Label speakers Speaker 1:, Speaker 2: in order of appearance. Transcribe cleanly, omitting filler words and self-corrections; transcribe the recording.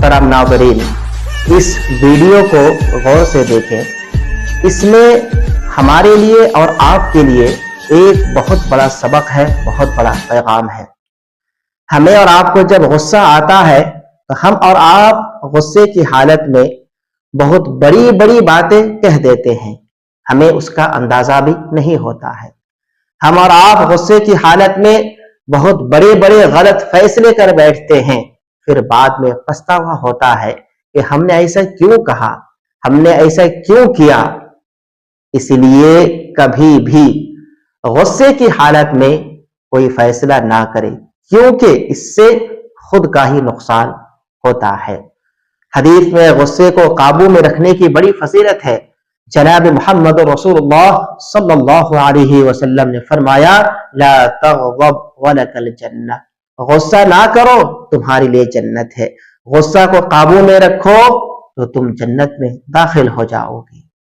Speaker 1: محترم ناظرین، اس ویڈیو کو غور سے دیکھیں، اس میں ہمارے لیے اور آپ کے لیے ایک بہت بڑا سبق ہے، بہت بڑا پیغام ہے۔ ہمیں اور آپ کو جب غصہ آتا ہے تو ہم اور آپ غصے کی حالت میں بہت بڑی بڑی باتیں کہہ دیتے ہیں، ہمیں اس کا اندازہ بھی نہیں ہوتا ہے۔ ہم اور آپ غصے کی حالت میں بہت بڑے بڑے غلط فیصلے کر بیٹھتے ہیں، پھر بعد میں پچھتاوا ہوتا ہے کہ ہم نے ایسا کیوں کہا، ہم نے ایسا کیوں کیا۔ اس لیے کبھی بھی غصے کی حالت میں کوئی فیصلہ نہ کرے، کیونکہ اس سے خود کا ہی نقصان ہوتا ہے۔ حدیث میں غصے کو قابو میں رکھنے کی بڑی فضیلت ہے۔ جناب محمد رسول اللہ صلی اللہ علیہ وسلم نے فرمایا، لا تغضب ولک الجنہ، غصہ نہ کرو، تمہارے لیے جنت ہے۔ غصہ کو قابو میں رکھو تو تم جنت میں داخل ہو جاؤ گے۔